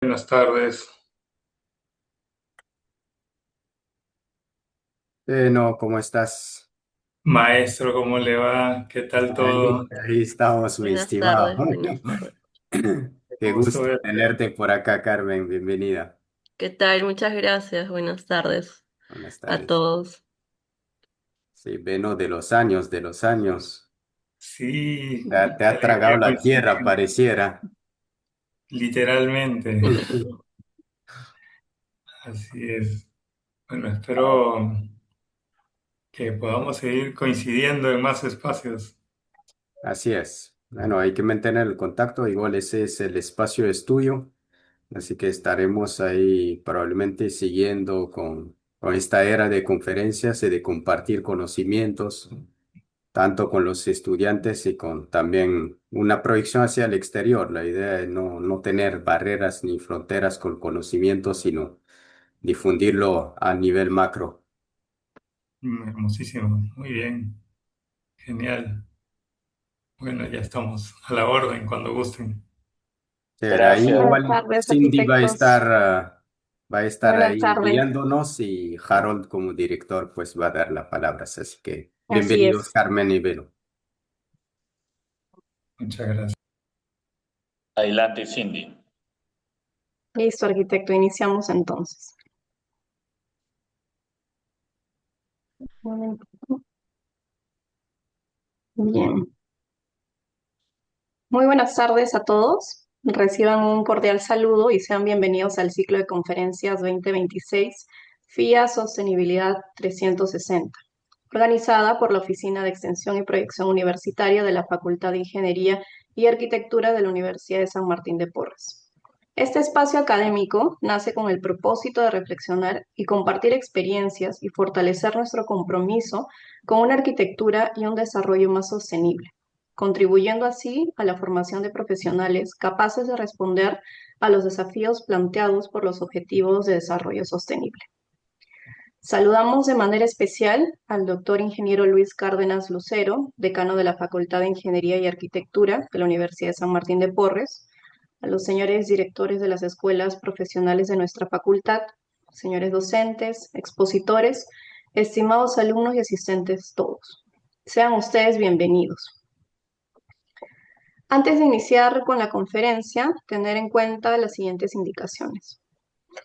Buenas tardes, No, ¿cómo estás? maestro, ¿cómo le va? ¿Qué tal todo? Ahí estamos, mi Buenas estimado. tardes, buenas tardes. Qué Gusto gusto verte. tenerte por acá, Carmen. Bienvenida. ¿Qué tal? Muchas gracias. Buenas tardes Buenas a tardes. todos. Sí, Veno, de los años, de los años. Sí, Te qué ha tragado alegría la tierra, coincidir, pareciera. literalmente. Así es. Bueno, espero que podamos seguir coincidiendo en más espacios. Así es. Bueno, hay que mantener el contacto. Igual ese es el espacio estudio. Así que estaremos ahí probablemente siguiendo con esta era de conferencias y de compartir conocimientos, tanto con los estudiantes y con también una proyección hacia el exterior. La idea es no tener barreras ni fronteras con conocimiento, sino difundirlo a nivel macro. Hermosísimo, muy bien, genial. Bueno, ya estamos a la orden cuando gusten. Chévere, ahí Gracias. Buenas igual tardes, Cindy arquitectos. va a estar Buenas ahí tardes. guiándonos y Harold como director pues va a dar las palabras. Así que Así bienvenidos es. Carmen y Velo. Muchas gracias. Adelante, Cindy. Listo, arquitecto, iniciamos entonces. Bien. Muy buenas tardes a todos. Reciban un cordial saludo y sean bienvenidos al ciclo de conferencias 2026 FIA Sostenibilidad 360, organizada por la Oficina de Extensión y Proyección Universitaria de la Facultad de Ingeniería y Arquitectura de la Universidad de San Martín de Porres. Este espacio académico nace con el propósito de reflexionar y compartir experiencias y fortalecer nuestro compromiso con una arquitectura y un desarrollo más sostenible, contribuyendo así a la formación de profesionales capaces de responder a los desafíos planteados por los Objetivos de Desarrollo Sostenible. Saludamos de manera especial al doctor ingeniero Luis Cárdenas Lucero, decano de la Facultad de Ingeniería y Arquitectura de la Universidad de San Martín de Porres, a los señores directores de las escuelas profesionales de nuestra facultad, señores docentes, expositores, estimados alumnos y asistentes todos. Sean ustedes bienvenidos. Antes de iniciar con la conferencia, tener en cuenta las siguientes indicaciones.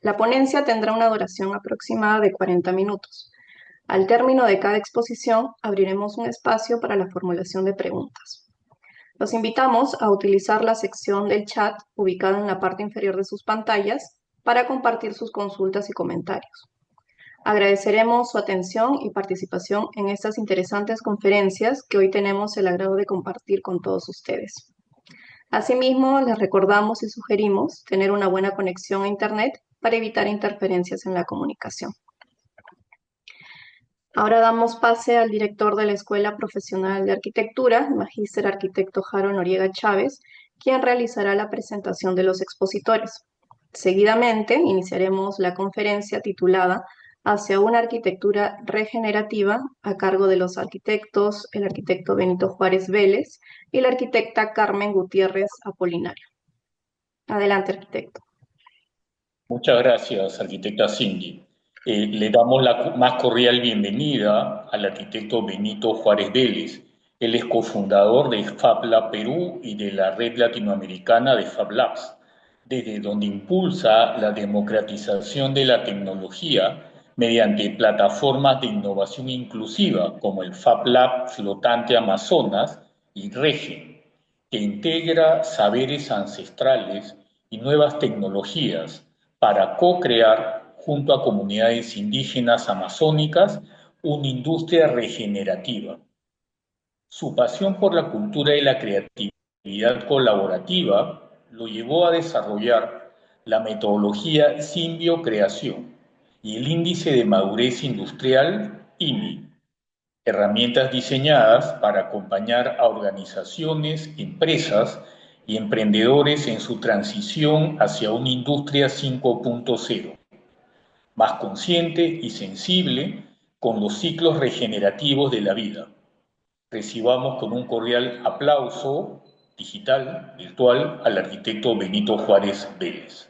La ponencia tendrá una duración aproximada de 40 minutos. Al término de cada exposición, abriremos un espacio para la formulación de preguntas. Los invitamos a utilizar la sección del chat ubicada en la parte inferior de sus pantallas para compartir sus consultas y comentarios. Agradeceremos su atención y participación en estas interesantes conferencias que hoy tenemos el agrado de compartir con todos ustedes. Asimismo, les recordamos y sugerimos tener una buena conexión a Internet para evitar interferencias en la comunicación. Ahora damos pase al director de la Escuela Profesional de Arquitectura, el magíster arquitecto Jaro Noriega Chávez, quien realizará la presentación de los expositores. Seguidamente, iniciaremos la conferencia titulada Hacia una arquitectura regenerativa, a cargo de los arquitectos, el arquitecto Benito Juárez Vélez y la arquitecta Carmen Gutiérrez Apolinario. Adelante, arquitecto. Muchas gracias, arquitecta Cindy. Le damos la más cordial bienvenida al arquitecto Benito Juárez Vélez. Él es cofundador de FabLab Perú y de la Red Latinoamericana de FabLabs, desde donde impulsa la democratización de la tecnología mediante plataformas de innovación inclusiva como el FabLab Flotante Amazonas y REGE, que integra saberes ancestrales y nuevas tecnologías para co-crear junto a comunidades indígenas amazónicas una industria regenerativa. Su pasión por la cultura y la creatividad colaborativa lo llevó a desarrollar la metodología Simbiocreación y el índice de madurez industrial IMI, herramientas diseñadas para acompañar a organizaciones, empresas y emprendedores en su transición hacia una industria 5.0, más consciente y sensible con los ciclos regenerativos de la vida. Recibamos con un cordial aplauso digital, virtual, al arquitecto Benito Juárez Vélez.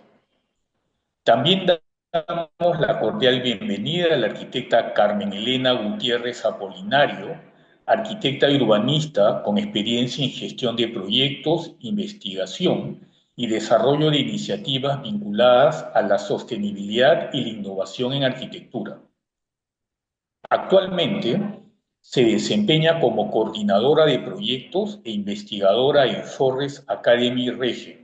También damos la cordial bienvenida a la arquitecta Carmen Elena Gutiérrez Apolinario, arquitecta y urbanista con experiencia en gestión de proyectos, investigación y desarrollo de iniciativas vinculadas a la sostenibilidad y la innovación en arquitectura. Actualmente se desempeña como coordinadora de proyectos e investigadora en Forres Academy Regio,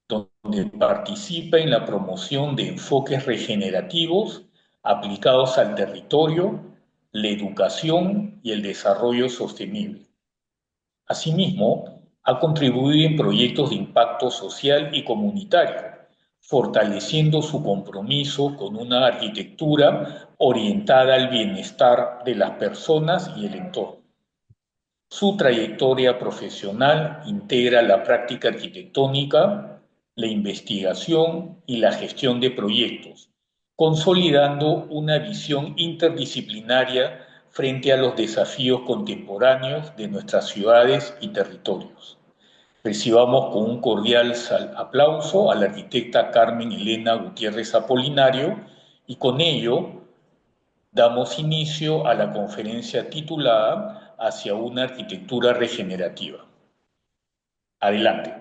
donde participa en la promoción de enfoques regenerativos aplicados al territorio, la educación y el desarrollo sostenible. Asimismo, ha contribuido en proyectos de impacto social y comunitario, fortaleciendo su compromiso con una arquitectura orientada al bienestar de las personas y el entorno. Su trayectoria profesional integra la práctica arquitectónica, la investigación y la gestión de proyectos, consolidando una visión interdisciplinaria frente a los desafíos contemporáneos de nuestras ciudades y territorios. Recibamos con un cordial aplauso a la arquitecta Carmen Elena Gutiérrez Apolinario y con ello damos inicio a la conferencia titulada Hacia una arquitectura regenerativa. Adelante.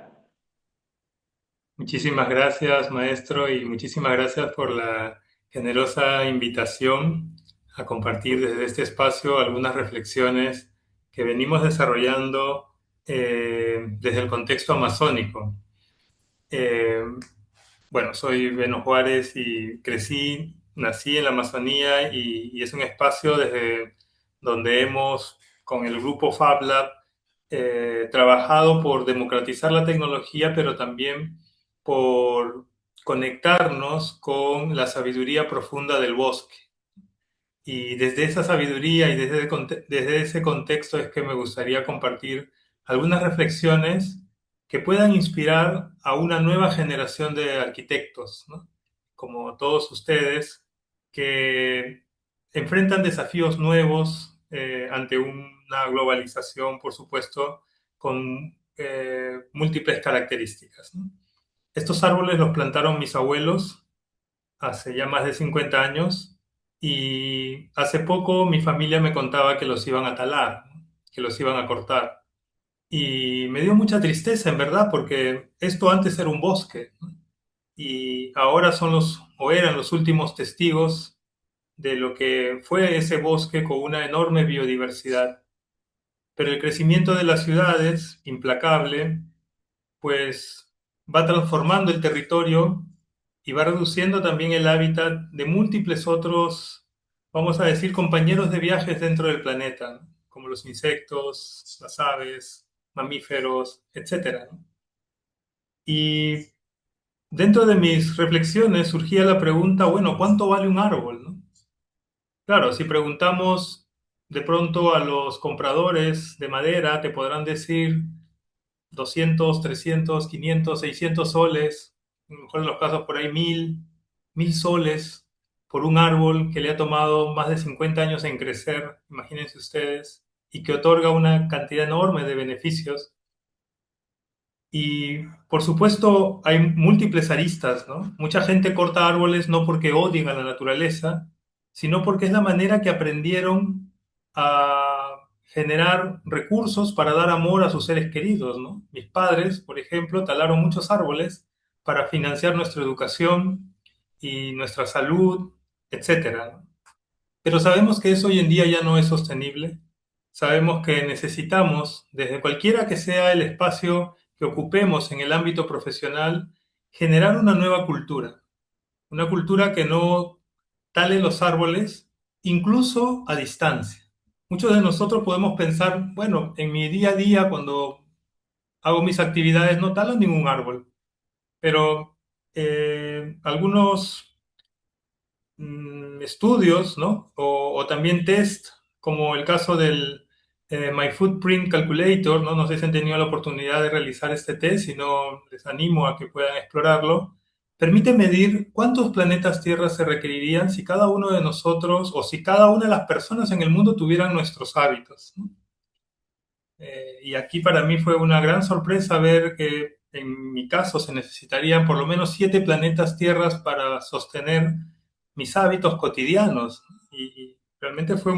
Muchísimas gracias, maestro, y muchísimas gracias por la generosa invitación a compartir desde este espacio algunas reflexiones que venimos desarrollando desde el contexto amazónico. Eh, bueno, soy Beno Juárez y nací en la Amazonía y es un espacio desde donde hemos, con el grupo FabLab, trabajado por democratizar la tecnología, pero también por conectarnos con la sabiduría profunda del bosque. Y desde esa sabiduría y desde ese contexto es que me gustaría compartir algunas reflexiones que puedan inspirar a una nueva generación de arquitectos, ¿no? Como todos ustedes, que enfrentan desafíos nuevos ante una globalización, por supuesto, con múltiples características, ¿no? Estos árboles los plantaron mis abuelos hace ya más de 50 años y hace poco mi familia me contaba que los iban a talar, ¿no? Que los iban a cortar. Y me dio mucha tristeza, en verdad, porque esto antes era un bosque, ¿no? Y ahora o eran los últimos testigos de lo que fue ese bosque con una enorme biodiversidad. Pero el crecimiento de las ciudades, implacable, pues va transformando el territorio y va reduciendo también el hábitat de múltiples otros, vamos a decir, compañeros de viajes dentro del planeta, ¿no? Como los insectos, las aves, mamíferos, etcétera, ¿no? Y dentro de mis reflexiones surgía la pregunta, bueno, ¿cuánto vale un árbol, no? Claro, si preguntamos de pronto a los compradores de madera, te podrán decir 200, 300, 500, 600 soles, a lo mejor en los casos por ahí 1000 soles por un árbol que le ha tomado más de 50 años en crecer, imagínense ustedes, y que otorga una cantidad enorme de beneficios. Y por supuesto hay múltiples aristas, ¿no? Mucha gente corta árboles no porque odien a la naturaleza, sino porque es la manera que aprendieron a generar recursos para dar amor a sus seres queridos, ¿no? Mis padres, por ejemplo, talaron muchos árboles para financiar nuestra educación y nuestra salud, etcétera, ¿no? Pero sabemos que eso hoy en día ya no es sostenible. Sabemos que necesitamos, desde cualquiera que sea el espacio que ocupemos en el ámbito profesional, generar una cultura que no tale los árboles, incluso a distancia. Muchos de nosotros podemos pensar, bueno, en mi día a día, cuando hago mis actividades, no talo ningún árbol, pero algunos estudios, ¿no? O también test, como el caso del My Footprint Calculator, ¿no? No sé si han tenido la oportunidad de realizar este test, si no, les animo a que puedan explorarlo. Permite medir cuántos planetas Tierra se requerirían si cada uno de nosotros o si cada una de las personas en el mundo tuvieran nuestros hábitos, ¿no? Y aquí para mí fue una gran sorpresa ver que en mi caso se necesitarían por lo menos 7 planetas Tierras para sostener mis hábitos cotidianos. Y realmente fue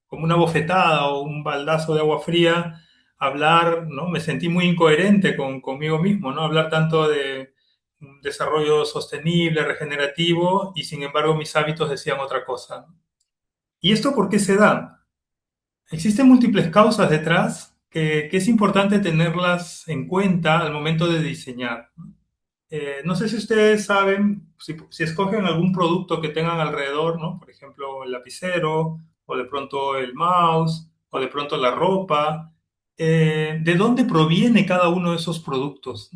como una bofetada o un baldazo de agua fría hablar, ¿no? Me sentí muy incoherente conmigo mismo, ¿no? Hablar tanto de un desarrollo sostenible, regenerativo, y sin embargo mis hábitos decían otra cosa. ¿Y esto por qué se da? Existen múltiples causas detrás que es importante tenerlas en cuenta al momento de diseñar. No sé si ustedes saben, si escogen algún producto que tengan alrededor, ¿no? Por ejemplo, el lapicero, o de pronto el mouse, o de pronto la ropa, ¿de dónde proviene cada uno de esos productos?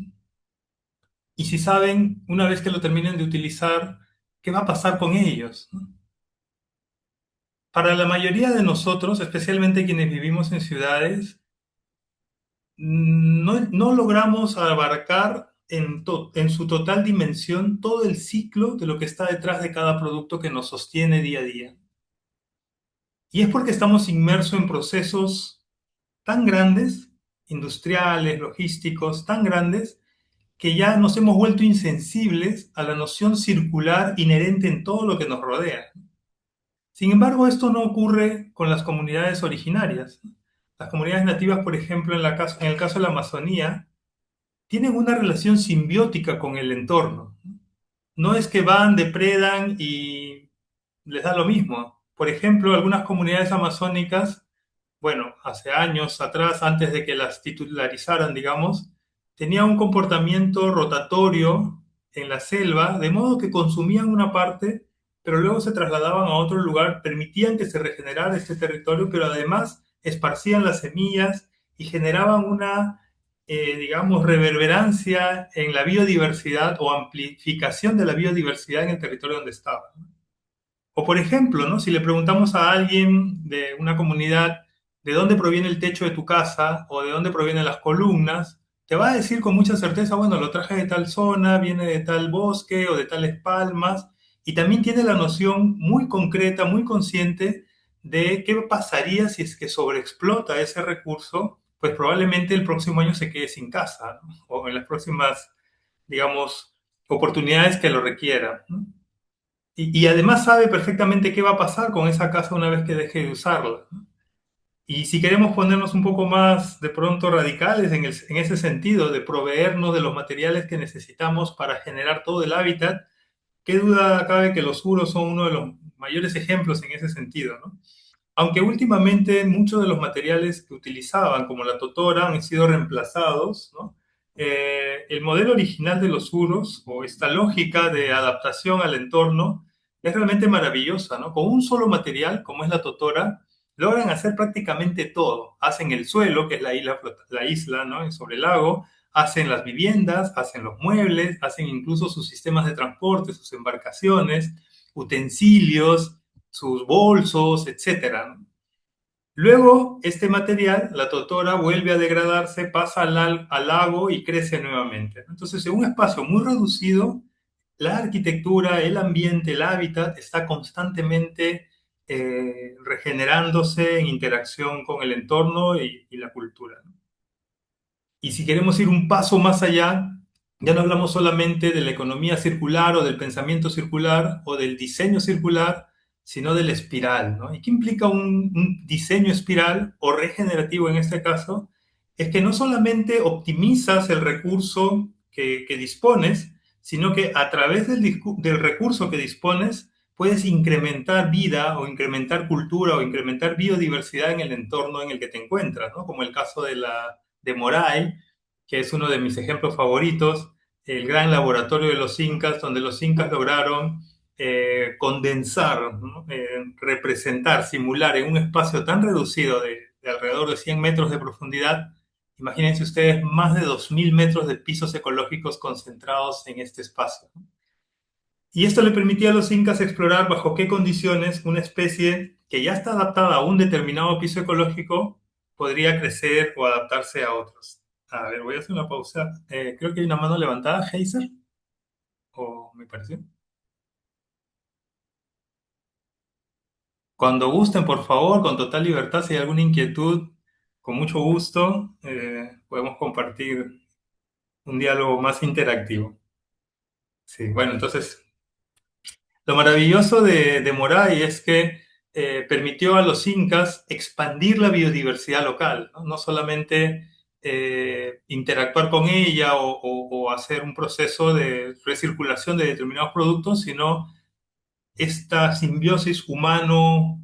Y si saben, una vez que lo terminen de utilizar, ¿qué va a pasar con ellos? Para la mayoría de nosotros, especialmente quienes vivimos en ciudades, no logramos abarcar en su total dimensión todo el ciclo de lo que está detrás de cada producto que nos sostiene día a día. Y es porque estamos inmersos en procesos tan grandes, industriales, logísticos, tan grandes, que ya nos hemos vuelto insensibles a la noción circular inherente en todo lo que nos rodea. Sin embargo, esto no ocurre con las comunidades originarias. Las comunidades nativas, por ejemplo, en el caso de la Amazonía, tienen una relación simbiótica con el entorno. No es que van, depredan y les da lo mismo. Por ejemplo, algunas comunidades amazónicas, bueno, hace años atrás, antes de que las titularizaran, digamos, tenían un comportamiento rotatorio en la selva, de modo que consumían una parte, pero luego se trasladaban a otro lugar, permitían que se regenerara este territorio, pero además esparcían las semillas y generaban una, digamos, reverberancia en la biodiversidad o amplificación de la biodiversidad en el territorio donde estaban. O por ejemplo, ¿no? Si le preguntamos a alguien de una comunidad de dónde proviene el techo de tu casa o de dónde provienen las columnas, te va a decir con mucha certeza, bueno, lo traje de tal zona, viene de tal bosque o de tales palmas, y también tiene la noción muy concreta, muy consciente de qué pasaría si es que sobreexplota ese recurso, pues probablemente el próximo año se quede sin casa, ¿no? O en las próximas, digamos, oportunidades que lo requieran, ¿no? Y además sabe perfectamente qué va a pasar con esa casa una vez que deje de usarla, ¿no? Y si queremos ponernos un poco más de pronto radicales en ese sentido, de proveernos de los materiales que necesitamos para generar todo el hábitat, qué duda cabe que los suros son uno de los mayores ejemplos en ese sentido, ¿no? Aunque últimamente muchos de los materiales que utilizaban, como la totora, han sido reemplazados, ¿no? El modelo original de los suros, o esta lógica de adaptación al entorno, es realmente maravillosa, ¿no? Con un solo material, como es la totora, logran hacer prácticamente todo. Hacen el suelo, que es la isla, ¿no? Sobre el lago, hacen las viviendas, hacen los muebles, hacen incluso sus sistemas de transporte, sus embarcaciones, utensilios, sus bolsos, etcétera. Luego, este material, la totora, vuelve a degradarse, pasa al lago y crece nuevamente. Entonces, en un espacio muy reducido, la arquitectura, el ambiente, el hábitat está constantemente regenerándose en interacción con el entorno y la cultura. Y si queremos ir un paso más allá, ya no hablamos solamente de la economía circular o del pensamiento circular o del diseño circular, sino del espiral, ¿no? ¿Y qué implica un diseño espiral o regenerativo en este caso? Es que no solamente optimizas el recurso que dispones, sino que a través del recurso que dispones puedes incrementar vida o incrementar cultura o incrementar biodiversidad en el entorno en el que te encuentras, ¿no? Como el caso de Moray, que es uno de mis ejemplos favoritos, el gran laboratorio de los incas, donde los incas lograron condensar, ¿no? Representar, simular en un espacio tan reducido de alrededor de 100 metros de profundidad. Imagínense ustedes más de 2.000 metros de pisos ecológicos concentrados en este espacio. Y esto le permitía a los incas explorar bajo qué condiciones una especie que ya está adaptada a un determinado piso ecológico podría crecer o adaptarse a otros. A ver, voy a hacer una pausa. Creo que hay una mano levantada, Heiser, o me pareció. Cuando gusten, por favor, con total libertad, si hay alguna inquietud, con mucho gusto podemos compartir un diálogo más interactivo. Sí, bueno, entonces lo maravilloso de Moray es que permitió a los incas expandir la biodiversidad local, ¿no? No solamente interactuar con ella o hacer un proceso de recirculación de determinados productos, sino esta simbiosis humano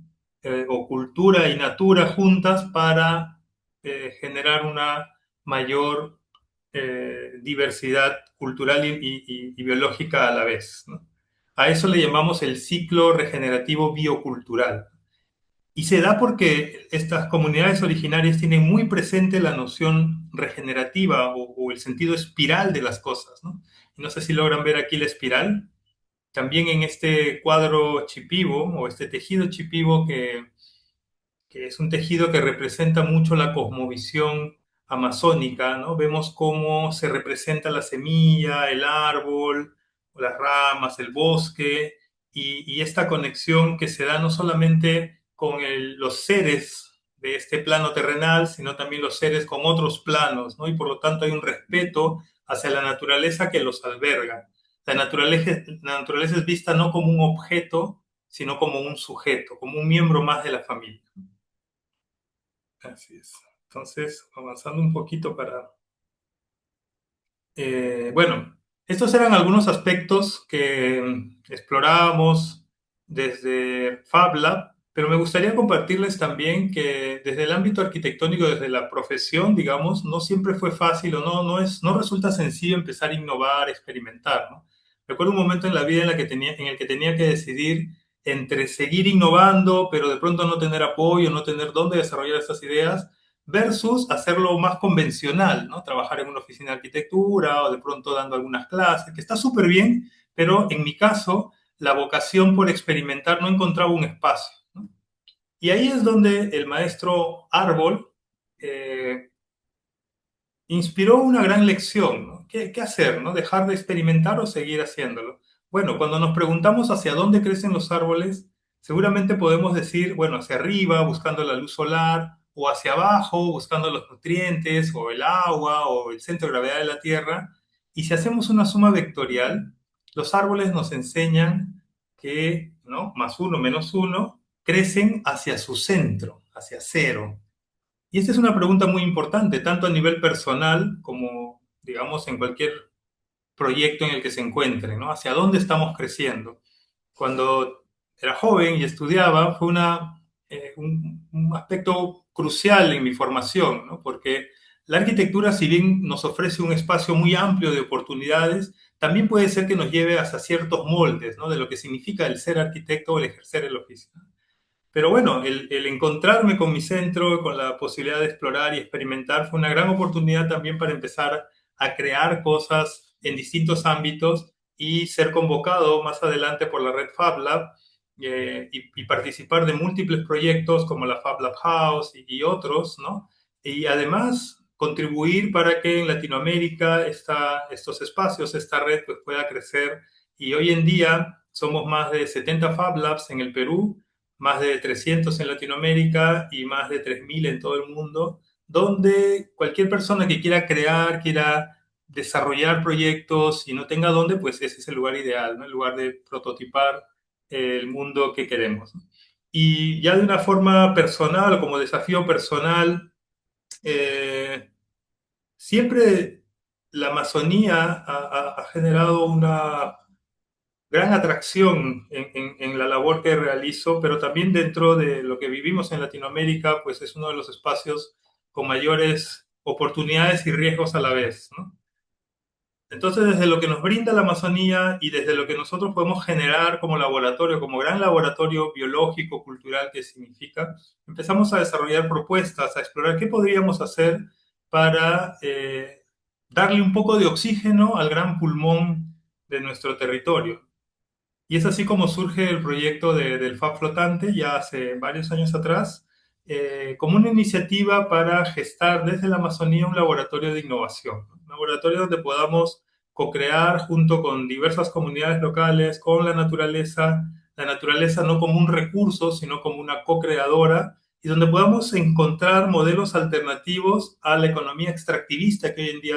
o cultura y natura juntas para generar una mayor diversidad cultural y biológica a la vez, ¿no? A eso le llamamos el ciclo regenerativo biocultural. Y se da porque estas comunidades originarias tienen muy presente la noción regenerativa o el sentido espiral de las cosas, ¿no? Y no sé si logran ver aquí la espiral. También en este cuadro chipivo o este tejido chipivo que es un tejido que representa mucho la cosmovisión amazónica, ¿no? Vemos cómo se representa la semilla, el árbol, las ramas, el bosque, y esta conexión que se da no solamente con los seres de este plano terrenal, sino también los seres con otros planos, ¿no? Y por lo tanto hay un respeto hacia la naturaleza que los alberga. La naturaleza es vista no como un objeto, sino como un sujeto, como un miembro más de la familia. Así es. Entonces, avanzando un poquito para... bueno, estos eran algunos aspectos que explorábamos desde FabLab, pero me gustaría compartirles también que desde el ámbito arquitectónico, desde la profesión, digamos, no siempre fue fácil o no resulta sencillo empezar a innovar, experimentar, ¿no? Recuerdo un momento en la vida en el que tenía que decidir entre seguir innovando, pero de pronto no tener apoyo, no tener dónde desarrollar estas ideas, versus hacerlo más convencional, ¿no? Trabajar en una oficina de arquitectura o de pronto dando algunas clases, que está súper bien, pero en mi caso, la vocación por experimentar no encontraba un espacio, ¿no? Y ahí es donde el maestro Árbol eh, inspiró una gran lección, ¿no? ¿Qué hacer, ¿no? ¿Dejar de experimentar o seguir haciéndolo? Bueno, cuando nos preguntamos hacia dónde crecen los árboles, seguramente podemos decir, bueno, hacia arriba, buscando la luz solar, o hacia abajo, buscando los nutrientes, o el agua, o el centro de gravedad de la Tierra. Y si hacemos una suma vectorial, los árboles nos enseñan que, ¿no? Más uno, menos uno, crecen hacia su centro, hacia cero. Y esta es una pregunta muy importante, tanto a nivel personal como, digamos, en cualquier proyecto en el que se encuentre, ¿no? ¿Hacia dónde estamos creciendo? Cuando era joven y estudiaba, fue un aspecto crucial en mi formación, ¿no? Porque la arquitectura, si bien nos ofrece un espacio muy amplio de oportunidades, también puede ser que nos lleve hasta ciertos moldes, ¿no? De lo que significa el ser arquitecto o el ejercer el oficio. Pero bueno, el encontrarme con mi centro, con la posibilidad de explorar y experimentar, fue una gran oportunidad también para empezar a crear cosas en distintos ámbitos y ser convocado más adelante por la red FabLab y participar de múltiples proyectos como la FabLab House y otros, ¿no? Y además contribuir para que en Latinoamérica estos espacios, esta red, pues pueda crecer. Y hoy en día somos más de 70 Fab Labs en el Perú, más de 300 en Latinoamérica y más de 3.000 en todo el mundo, donde cualquier persona que quiera crear, quiera desarrollar proyectos y no tenga dónde, pues ese es el lugar ideal, ¿no? El lugar de prototipar el mundo que queremos. Y ya de una forma personal, como desafío personal, eh, siempre la Amazonía ha generado una gran atracción en la labor que realizo, pero también dentro de lo que vivimos en Latinoamérica, pues es uno de los espacios con mayores oportunidades y riesgos a la vez, ¿no? Entonces, desde lo que nos brinda la Amazonía y desde lo que nosotros podemos generar como laboratorio, como gran laboratorio biológico, cultural que significa, empezamos a desarrollar propuestas, a explorar qué podríamos hacer para darle un poco de oxígeno al gran pulmón de nuestro territorio. Y es así como surge el proyecto del Fab Flotante ya hace varios años atrás, como una iniciativa para gestar desde la Amazonía un laboratorio de innovación, ¿no? Un laboratorio donde podamos co-crear junto con diversas comunidades locales, con la naturaleza no como un recurso, sino como una co-creadora, y donde podamos encontrar modelos alternativos a la economía extractivista que hoy en día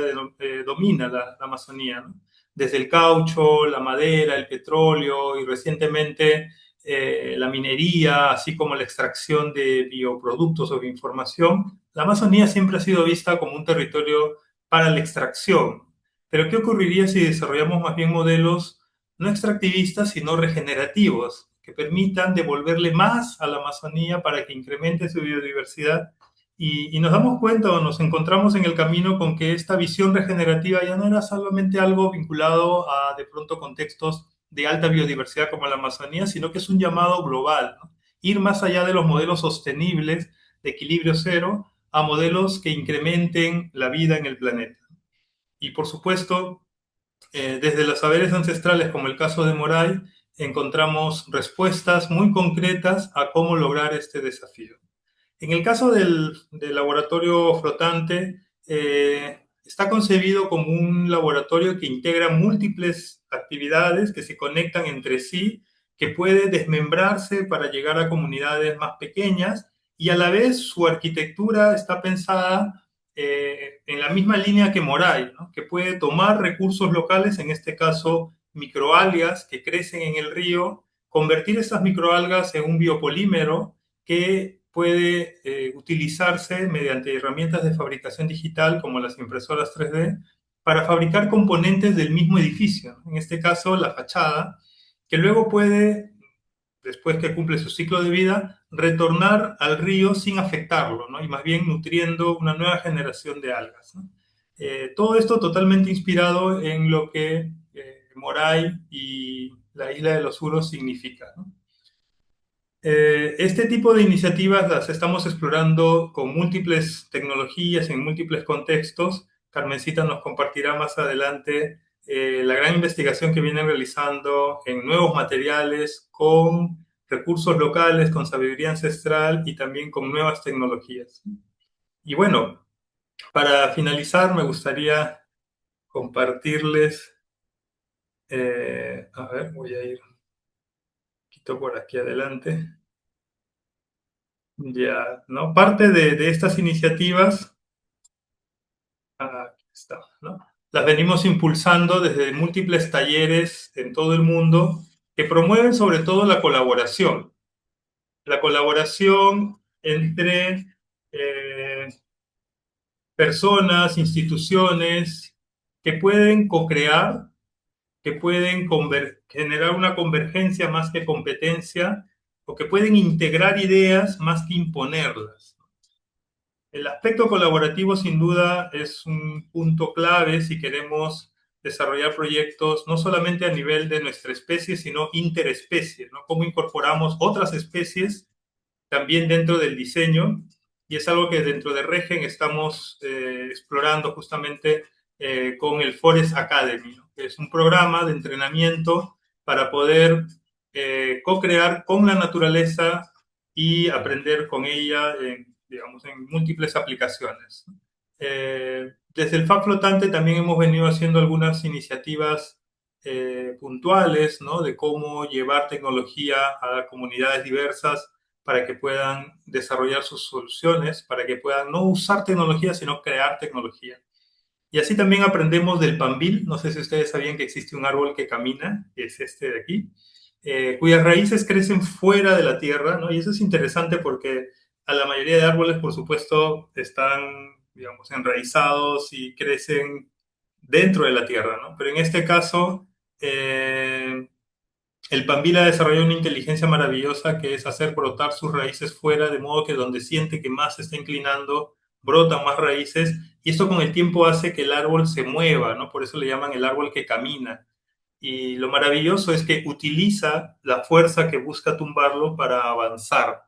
domina la Amazonía, ¿no? Desde el caucho, la madera, el petróleo y recientemente la minería, así como la extracción de bioproductos o bioinformación, la Amazonía siempre ha sido vista como un territorio para la extracción. Pero ¿qué ocurriría si desarrollamos más bien modelos no extractivistas, sino regenerativos, que permitan devolverle más a la Amazonía para que incremente su biodiversidad? Y nos damos cuenta o nos encontramos en el camino con que esta visión regenerativa ya no era solamente algo vinculado a de pronto contextos de alta biodiversidad como la Amazonía, sino que es un llamado global, ¿no? Ir más allá de los modelos sostenibles de equilibrio cero a modelos que incrementen la vida en el planeta. Y por supuesto, desde los saberes ancestrales, como el caso de Moray, encontramos respuestas muy concretas a cómo lograr este desafío. En el caso del laboratorio flotante, está concebido como un laboratorio que integra múltiples actividades que se conectan entre sí, que puede desmembrarse para llegar a comunidades más pequeñas y a la vez su arquitectura está pensada en la misma línea que Moray, ¿no? Que puede tomar recursos locales, en este caso microalgas que crecen en el río, convertir esas microalgas en un biopolímero que puede utilizarse mediante herramientas de fabricación digital como las impresoras 3D para fabricar componentes del mismo edificio, en este caso la fachada, que luego puede, después que cumple su ciclo de vida, retornar al río sin afectarlo, ¿no? Y más bien nutriendo una nueva generación de algas, ¿no? Todo esto totalmente inspirado en lo que Moray y la isla de los Uros significa, ¿no? Este tipo de iniciativas las estamos explorando con múltiples tecnologías en múltiples contextos. Carmencita nos compartirá más adelante la gran investigación que vienen realizando en nuevos materiales, con recursos locales, con sabiduría ancestral y también con nuevas tecnologías. Y bueno, para finalizar me gustaría compartirles, a ver, voy a ir un poquito por aquí adelante. Ya, ¿no? Parte de estas iniciativas, aquí está, ¿no? Las venimos impulsando desde múltiples talleres en todo el mundo que promueven sobre todo la colaboración entre personas, instituciones que pueden co-crear, que pueden generar una convergencia más que competencia, o que pueden integrar ideas más que imponerlas. El aspecto colaborativo sin duda es un punto clave si queremos desarrollar proyectos no solamente a nivel de nuestra especie, sino interespecie, ¿no? Cómo incorporamos otras especies también dentro del diseño, y es algo que dentro de Regen estamos explorando justamente con el Forest Academy, ¿no? Que es un programa de entrenamiento para poder co-crear con la naturaleza y aprender con ella, digamos, en múltiples aplicaciones. Desde el FAC Flotante también hemos venido haciendo algunas iniciativas puntuales, ¿no? De cómo llevar tecnología a comunidades diversas para que puedan desarrollar sus soluciones, para que puedan no usar tecnología, sino crear tecnología. Y así también aprendemos del pambil. No sé si ustedes sabían que existe un árbol que camina, que es este de aquí, cuyas raíces crecen fuera de la tierra, ¿no? Y eso es interesante porque a la mayoría de árboles, por supuesto, están, digamos, enraizados y crecen dentro de la tierra, ¿no? Pero en este caso, el pambil ha desarrollado una inteligencia maravillosa que es hacer brotar sus raíces fuera, de modo que donde siente que más se está inclinando, brotan más raíces, y esto con el tiempo hace que el árbol se mueva, ¿no? Por eso le llaman el árbol que camina. Y lo maravilloso es que utiliza la fuerza que busca tumbarlo para avanzar.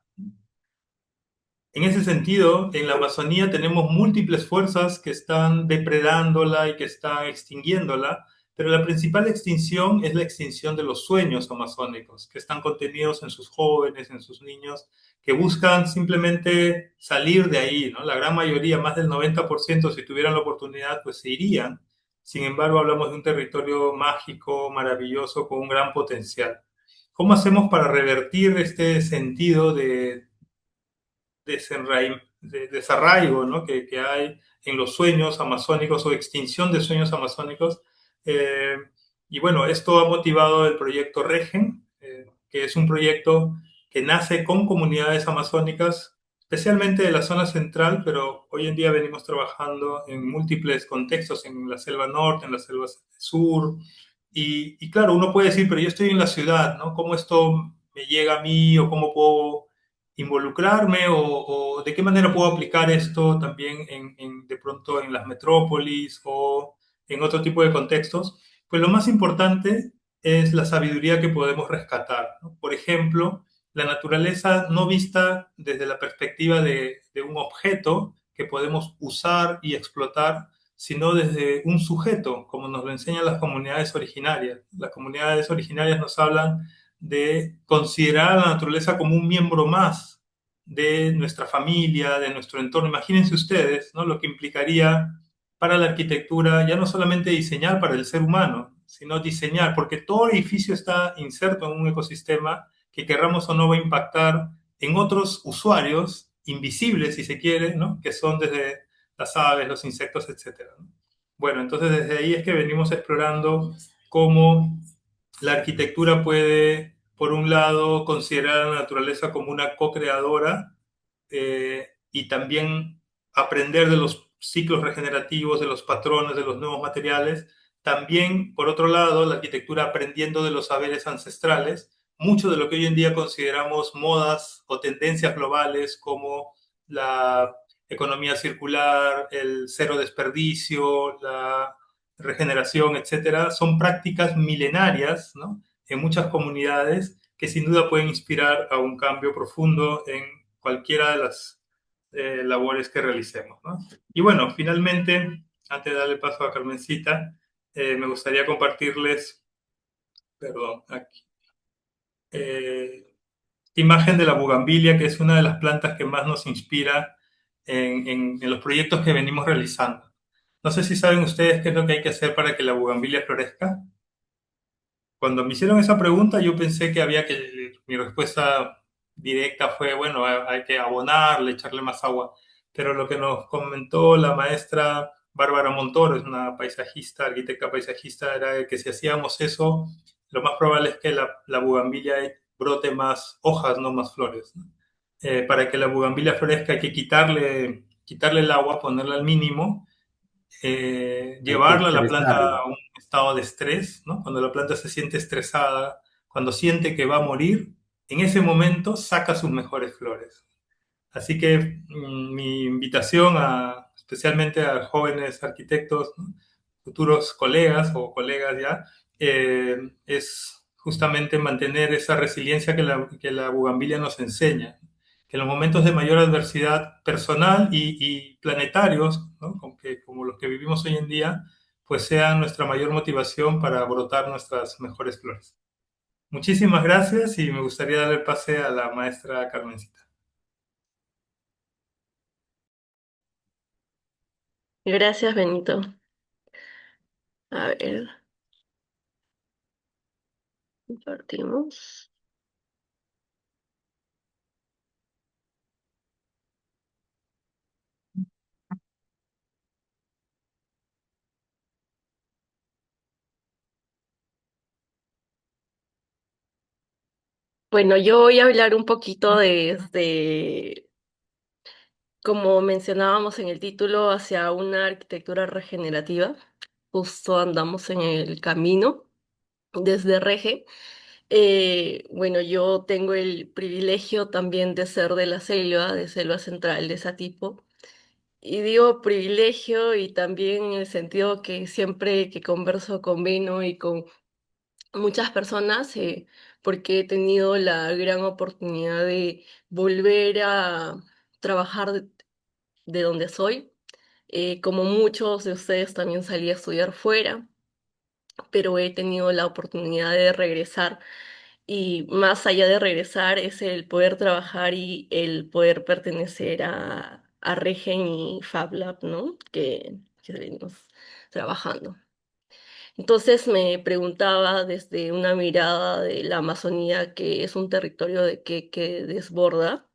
En ese sentido, en la Amazonía tenemos múltiples fuerzas que están depredándola y que están extinguiéndola, pero la principal extinción es la extinción de los sueños amazónicos, que están contenidos en sus jóvenes, en sus niños, que buscan simplemente salir de ahí, ¿no? La gran mayoría, más del 90%, si tuvieran la oportunidad, pues se irían. Sin embargo, hablamos de un territorio mágico, maravilloso, con un gran potencial. ¿Cómo hacemos para revertir este sentido desarraigo, ¿no? que hay en los sueños amazónicos o extinción de sueños amazónicos. Eh, y bueno, esto ha motivado el proyecto Regen, que es un proyecto que nace con comunidades amazónicas, especialmente de la zona central, pero hoy en día venimos trabajando en múltiples contextos, en la selva norte, en la selva sur. Y claro, uno puede decir, pero yo estoy en la ciudad, ¿no? ¿Cómo esto me llega a mí o cómo puedo involucrarme o de qué manera puedo aplicar esto también de pronto en las metrópolis o en otro tipo de contextos? Pues lo más importante es la sabiduría que podemos rescatar, ¿no? Por ejemplo, la naturaleza no vista desde la perspectiva de un objeto que podemos usar y explotar, sino desde un sujeto, como nos lo enseñan las comunidades originarias. Las comunidades originarias nos hablan de considerar a la naturaleza como un miembro más de nuestra familia, de nuestro entorno. Imagínense ustedes, ¿no? Lo que implicaría para la arquitectura ya no solamente diseñar para el ser humano, sino diseñar, porque todo edificio está inserto en un ecosistema que querramos o no va a impactar en otros usuarios invisibles, si se quiere, ¿no? Que son desde las aves, los insectos, etcétera, ¿no? Bueno, entonces desde ahí es que venimos explorando cómo la arquitectura puede, por un lado, considerar a la naturaleza como una co-creadora y también aprender de los ciclos regenerativos, de los patrones, de los nuevos materiales. También, por otro lado, la arquitectura aprendiendo de los saberes ancestrales, mucho de lo que hoy en día consideramos modas o tendencias globales como la economía circular, el cero desperdicio, la regeneración, etcétera, son prácticas milenarias, ¿no? En muchas comunidades que sin duda pueden inspirar a un cambio profundo en cualquiera de las labores que realicemos, ¿no? Y bueno, finalmente, antes de darle paso a Carmencita, me gustaría compartirles, perdón, aquí, imagen de la bugambilia, que es una de las plantas que más nos inspira en los proyectos que venimos realizando. No sé si saben ustedes qué es lo que hay que hacer para que la bugambilia florezca. Cuando me hicieron esa pregunta, yo pensé que había que, mi respuesta directa fue, bueno, hay que abonarle, echarle más agua. Pero lo que nos comentó la maestra Bárbara Montoro, es una paisajista, arquitecta paisajista, era que si hacíamos eso, lo más probable es que la bugambilia brote más hojas, no más flores, ¿no? Para que la bugambilia florezca hay que quitarle el agua, ponerla al mínimo, Hay que llevarla a la planta estresarla. a un estado de estrés, ¿no? Cuando la planta se siente estresada, cuando siente que va a morir, en ese momento saca sus mejores flores. Así que mi invitación especialmente a jóvenes arquitectos, ¿no? Futuros colegas o colegas ya, es justamente mantener esa resiliencia que la bugambilia nos enseña, que en los momentos de mayor adversidad personal y planetarios, ¿no? Como los que vivimos hoy en día, pues sean nuestra mayor motivación para brotar nuestras mejores flores. Muchísimas gracias y me gustaría darle el pase a la maestra Carmencita. Gracias, Benito. A ver, compartimos. Bueno, yo voy a hablar un poquito como mencionábamos en el título, hacia una arquitectura regenerativa. Justo andamos en el camino desde Rege. Bueno, yo tengo el privilegio también de ser de selva central, de ese tipo. Y digo privilegio y también en el sentido que siempre que converso con Beno y con muchas personas, porque he tenido la gran oportunidad de volver a trabajar de donde soy. Como muchos de ustedes también salí a estudiar fuera, pero he tenido la oportunidad de regresar y más allá de regresar es el poder trabajar y el poder pertenecer a Regen y Fab Lab, ¿no? Que venimos trabajando. Entonces me preguntaba desde una mirada de la Amazonía, que es un territorio que desborda,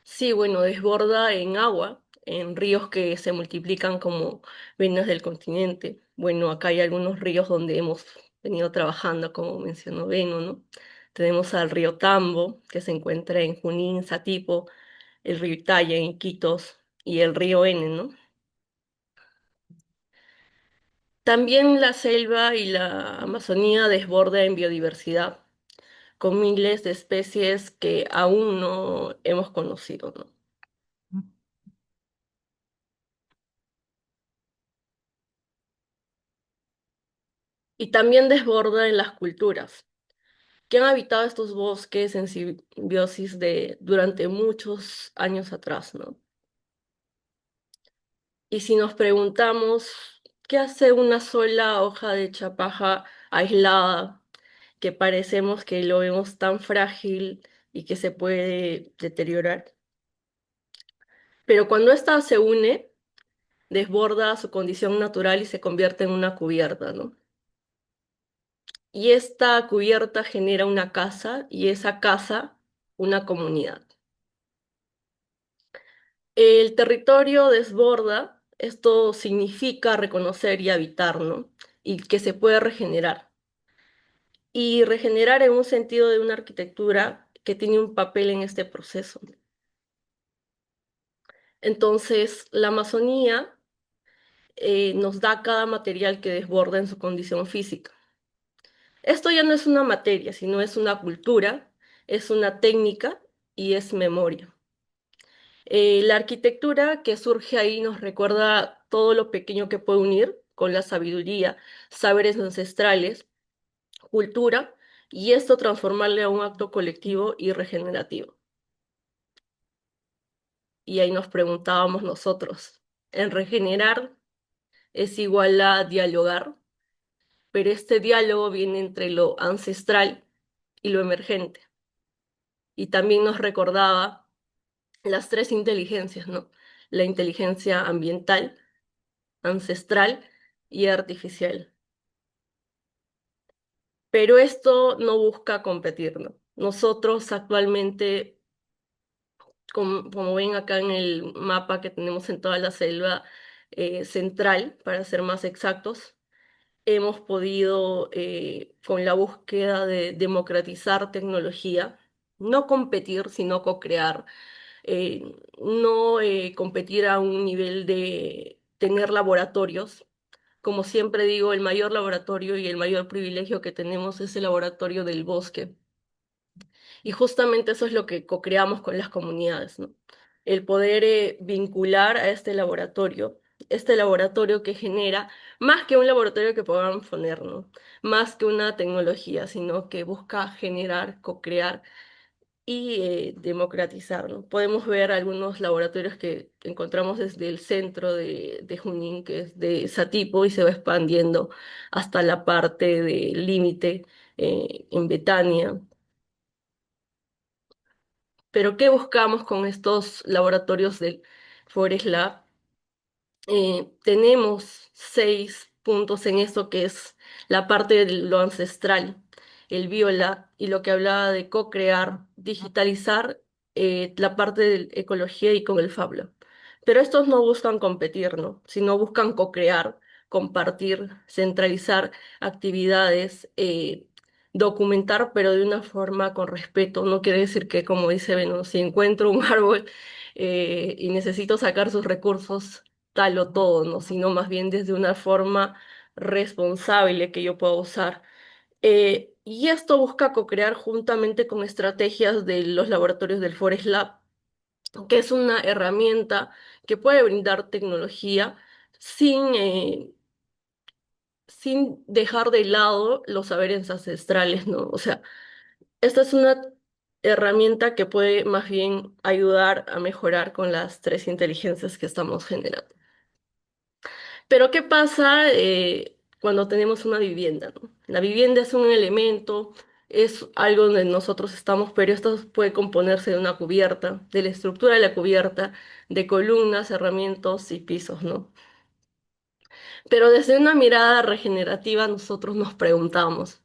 Sí, bueno, desborda en agua, en ríos que se multiplican como venas del continente. Bueno, acá hay algunos ríos donde hemos venido trabajando, como mencionó Beno, ¿no? Tenemos al río Tambo, que se encuentra en Junín, Satipo, el río Italia en Iquitos y el río N, ¿no? También la selva y la Amazonía desborda en biodiversidad, con miles de especies que aún no hemos conocido, ¿no? Y también desborda en las culturas, que han habitado estos bosques en simbiosis durante muchos años atrás, ¿no? Y si nos preguntamos, ¿qué hace una sola hoja de chapaja aislada que parecemos que lo vemos tan frágil y que se puede deteriorar? Pero cuando ésta se une, desborda su condición natural y se convierte en una cubierta, ¿no? Y esta cubierta genera una casa y esa casa una comunidad. El territorio desborda, esto significa reconocer y habitar, ¿no? Y que se puede regenerar. Y regenerar en un sentido de una arquitectura que tiene un papel en este proceso. Entonces, la Amazonía nos da cada material que desborda en su condición física. Esto ya no es una materia, sino es una cultura, es una técnica y es memoria. La arquitectura que surge ahí nos recuerda todo lo pequeño que puede unir con la sabiduría, saberes ancestrales, cultura, y esto transformarle a un acto colectivo y regenerativo. Y ahí nos preguntábamos nosotros, ¿en regenerar es igual a dialogar? Pero este diálogo viene entre lo ancestral y lo emergente. Y también nos recordaba las tres inteligencias, ¿no? La inteligencia ambiental, ancestral y artificial. Pero esto no busca competir, ¿no? Nosotros actualmente, como ven acá en el mapa que tenemos en toda la selva central, para ser más exactos, hemos podido, con la búsqueda de democratizar tecnología, no competir, sino co-crear, no competir a un nivel de tener laboratorios. Como siempre digo, el mayor laboratorio y el mayor privilegio que tenemos es el laboratorio del bosque. Y justamente eso es lo que co-creamos con las comunidades, ¿no? El poder vincular a este laboratorio que genera más que un laboratorio que podamos poner, ¿no? Más que una tecnología, sino que busca generar, co-crear y democratizarlo. Podemos ver algunos laboratorios que encontramos desde el centro de Junín, que es de Satipo, y se va expandiendo hasta la parte del límite en Betania. Pero ¿qué buscamos con estos laboratorios del Forest Lab? Tenemos 6 puntos en esto que es la parte de lo ancestral, el Biola, y lo que hablaba de co-crear, digitalizar la parte de ecología y con el Fab Lab. Pero estos no buscan competir, ¿no? Sino buscan co-crear, compartir, centralizar actividades, documentar, pero de una forma con respeto. No quiere decir que, como dice Beno, si encuentro un árbol y necesito sacar sus recursos, tal o todo, ¿no? Sino más bien desde una forma responsable que yo pueda usar. Y esto busca co-crear juntamente con estrategias de los laboratorios del Forest Lab, que es una herramienta que puede brindar tecnología sin dejar de lado los saberes ancestrales, ¿no? O sea, esta es una herramienta que puede más bien ayudar a mejorar con las tres inteligencias que estamos generando. Pero ¿qué pasa cuando tenemos una vivienda, ¿no? La vivienda es un elemento, es algo donde nosotros estamos, pero esto puede componerse de una cubierta, de la estructura de la cubierta, de columnas, herramientas y pisos, ¿no? Pero desde una mirada regenerativa nosotros nos preguntamos,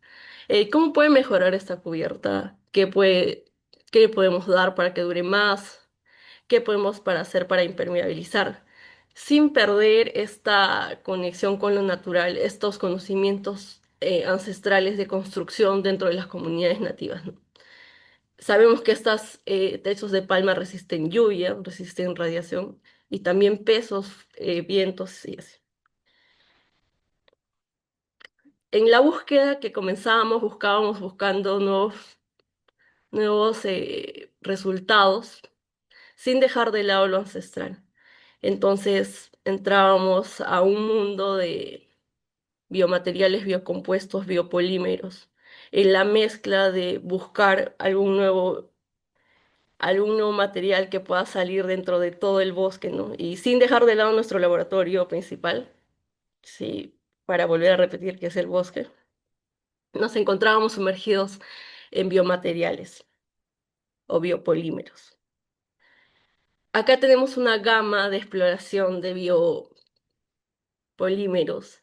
¿cómo puede mejorar esta cubierta? ¿Qué le podemos dar para que dure más? qué podemos hacer para impermeabilizar, sin perder esta conexión con lo natural, estos conocimientos ancestrales de construcción dentro de las comunidades nativas, ¿no? Sabemos que estos techos de palma resisten lluvia, resisten radiación y también pesos, vientos y así. En la búsqueda que comenzábamos, buscando nuevos resultados sin dejar de lado lo ancestral. Entonces entrábamos a un mundo de biomateriales, biocompuestos, biopolímeros, en la mezcla de buscar algún nuevo material que pueda salir dentro de todo el bosque, ¿no? Y sin dejar de lado nuestro laboratorio principal, sí, para volver a repetir que es el bosque, nos encontrábamos sumergidos en biomateriales o biopolímeros. Acá tenemos una gama de exploración de biopolímeros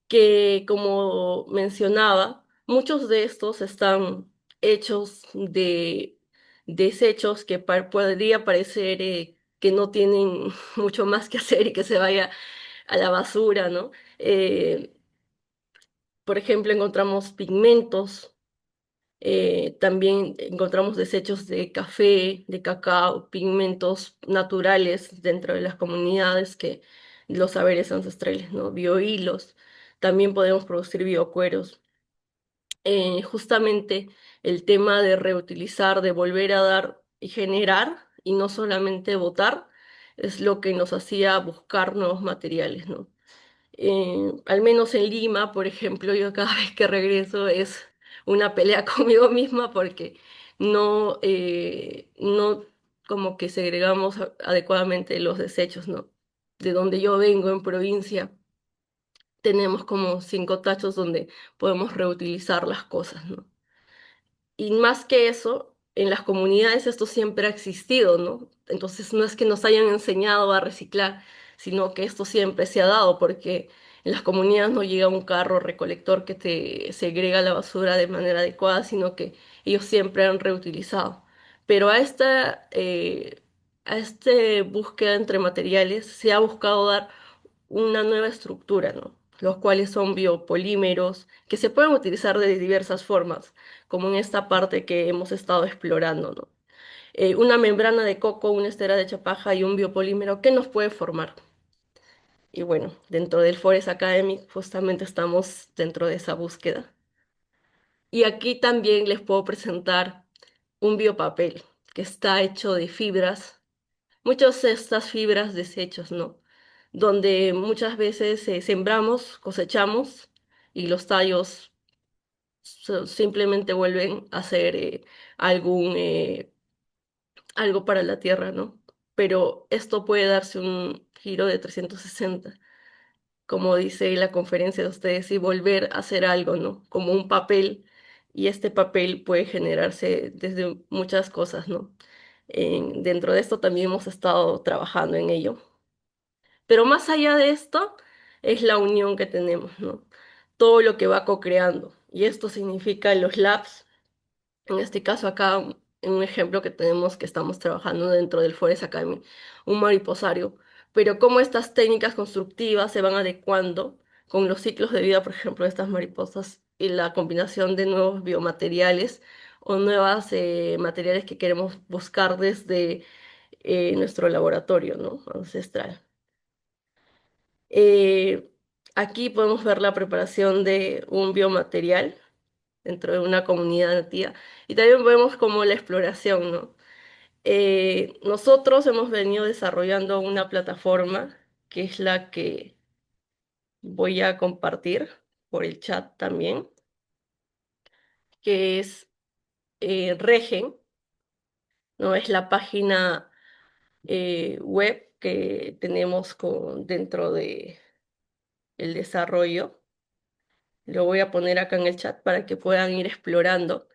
que, como mencionaba, muchos de estos están hechos de desechos que podría parecer que no tienen mucho más que hacer y que se vaya a la basura, ¿no? Eh, por ejemplo, encontramos pigmentos. También encontramos desechos de café, de cacao, pigmentos naturales dentro de las comunidades que los saberes ancestrales, ¿no? Biohilos. También podemos producir biocueros. Justamente el tema de reutilizar, de volver a dar y generar y no solamente botar, es lo que nos hacía buscar nuevos materiales, ¿no? Al menos en Lima, por ejemplo, yo cada vez que regreso es una pelea conmigo misma porque no como que segregamos adecuadamente los desechos, ¿no? De donde yo vengo en provincia, tenemos como 5 tachos donde podemos reutilizar las cosas, ¿no? Y más que eso, en las comunidades esto siempre ha existido, ¿no? Entonces no es que nos hayan enseñado a reciclar, sino que esto siempre se ha dado, porque en las comunidades no llega un carro recolector que te segrega la basura de manera adecuada, sino que ellos siempre han reutilizado. Pero a este búsqueda entre materiales se ha buscado dar una nueva estructura, ¿no? Los cuales son biopolímeros que se pueden utilizar de diversas formas, como en esta parte que hemos estado explorando, ¿no? Una membrana de coco, una estera de chapaja y un biopolímero, ¿qué nos puede formar? Y bueno, dentro del Forest Academy justamente estamos dentro de esa búsqueda. Y aquí también les puedo presentar un biopapel que está hecho de fibras, muchas de estas fibras desechos, ¿no? Donde muchas veces sembramos, cosechamos y los tallos simplemente vuelven a ser algún, algo para la tierra, ¿no? Pero esto puede darse un giro de 360, como dice la conferencia de ustedes, y volver a hacer algo, ¿no? Como un papel, y este papel puede generarse desde muchas cosas, ¿no? Dentro de esto también hemos estado trabajando en ello. Pero más allá de esto, es la unión que tenemos, ¿no? Todo lo que va co-creando. Y esto significa los labs. En este caso acá, en un ejemplo que tenemos que estamos trabajando dentro del Forest Academy, un mariposario. Pero cómo estas técnicas constructivas se van adecuando con los ciclos de vida, por ejemplo, de estas mariposas y la combinación de nuevos biomateriales o nuevos materiales que queremos buscar desde nuestro laboratorio, ¿no? Ancestral. Eh, Aquí podemos ver la preparación de un biomaterial dentro de una comunidad nativa y también vemos como la exploración, ¿no? Nosotros hemos venido desarrollando una plataforma que es la que voy a compartir por el chat también, que es Regen, ¿no? Es la página web que tenemos dentro de el desarrollo. Lo voy a poner acá en el chat para que puedan ir explorando.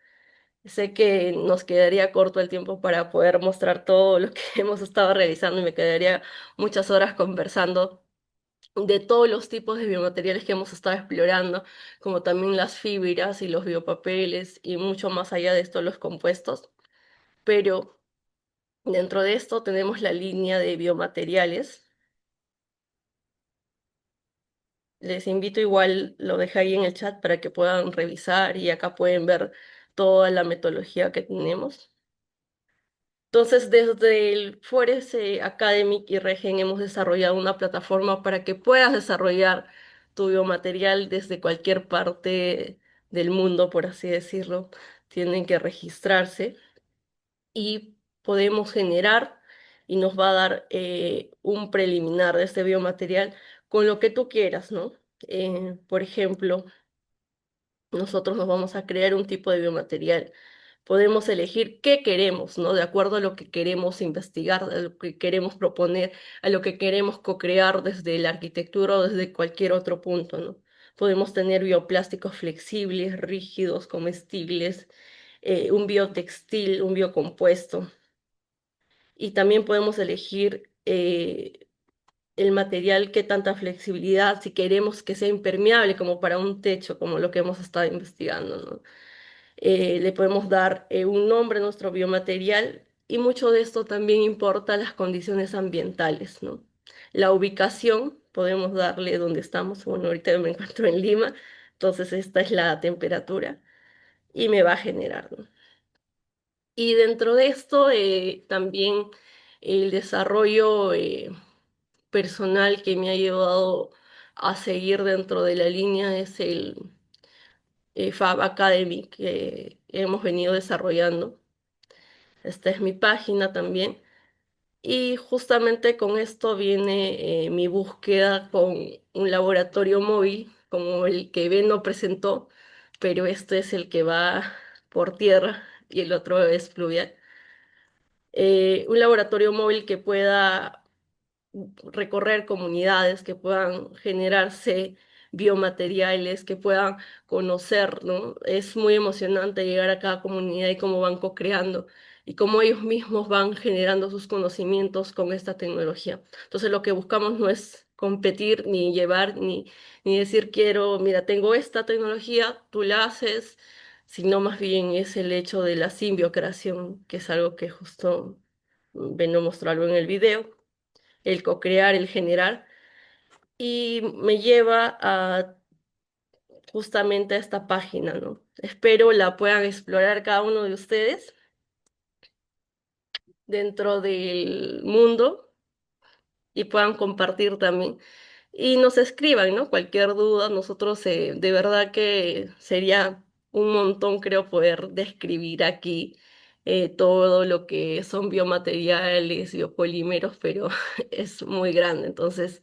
Sé que nos quedaría corto el tiempo para poder mostrar todo lo que hemos estado realizando y me quedaría muchas horas conversando de todos los tipos de biomateriales que hemos estado explorando, como también las fibras y los biopapeles y mucho más allá de esto los compuestos. Pero Dentro de esto tenemos la línea de biomateriales. Les invito igual, lo dejé ahí en el chat para que puedan revisar y acá pueden ver toda la metodología que tenemos. Entonces, desde el Forest Academic y Regen hemos desarrollado una plataforma para que puedas desarrollar tu biomaterial desde cualquier parte del mundo, por así decirlo. Tienen que registrarse y podemos generar y nos va a dar un preliminar de este biomaterial con lo que tú quieras, ¿no? Por ejemplo, nosotros nos vamos a crear un tipo de biomaterial. Podemos elegir qué queremos, ¿no? De acuerdo a lo que queremos investigar, a lo que queremos proponer, a lo que queremos co-crear desde la arquitectura o desde cualquier otro punto, ¿no? Podemos tener bioplásticos flexibles, rígidos, comestibles, un biotextil, un biocompuesto. Y también podemos elegir el material, qué tanta flexibilidad, si queremos que sea impermeable como para un techo, como lo que hemos estado investigando, ¿no? Le podemos dar un nombre a nuestro biomaterial y mucho de esto también importa las condiciones ambientales, ¿no? La ubicación, podemos darle dónde estamos. Bueno, ahorita me encuentro en Lima, entonces esta es la temperatura y me va a generar, ¿no? Y dentro de esto también el desarrollo personal que me ha llevado a seguir dentro de la línea es el Fab Academy que hemos venido desarrollando. Esta es mi página también. Y justamente con esto viene mi búsqueda con un laboratorio móvil, como el que Ben no presentó, pero este es el que va por tierra y el otro es fluvial. Un laboratorio móvil que pueda recorrer comunidades, que puedan generarse biomateriales, que puedan conocer, ¿no? Es muy emocionante llegar a cada comunidad y cómo van co-creando y cómo ellos mismos van generando sus conocimientos con esta tecnología. Entonces lo que buscamos no es competir ni llevar ni decir quiero, mira, tengo esta tecnología, tú la haces, sino más bien es el hecho de la simbiocreación, que es algo que justo ven a mostrarlo en el video, el co-crear, el generar, y me lleva a justamente a esta página, ¿no? Espero la puedan explorar cada uno de ustedes dentro del mundo y puedan compartir también. Y nos escriban, ¿no? Cualquier duda, nosotros de verdad que sería un montón, creo, poder describir aquí todo lo que son biomateriales, biopolímeros, pero es muy grande. Entonces,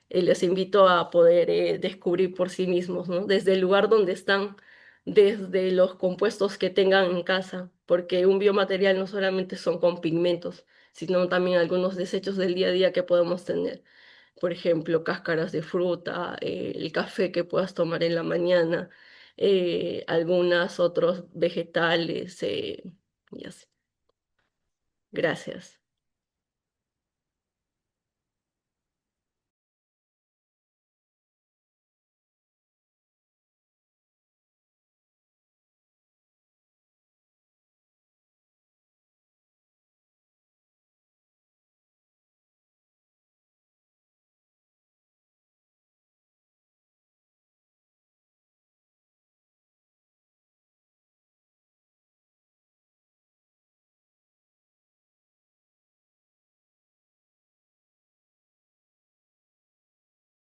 les invito a poder descubrir por sí mismos, ¿no? Desde el lugar donde están, desde los compuestos que tengan en casa, porque un biomaterial no solamente son con pigmentos, sino también algunos desechos del día a día que podemos tener. Por ejemplo, cáscaras de fruta, el café que puedas tomar en la mañana, algunos otros vegetales, y así. Gracias.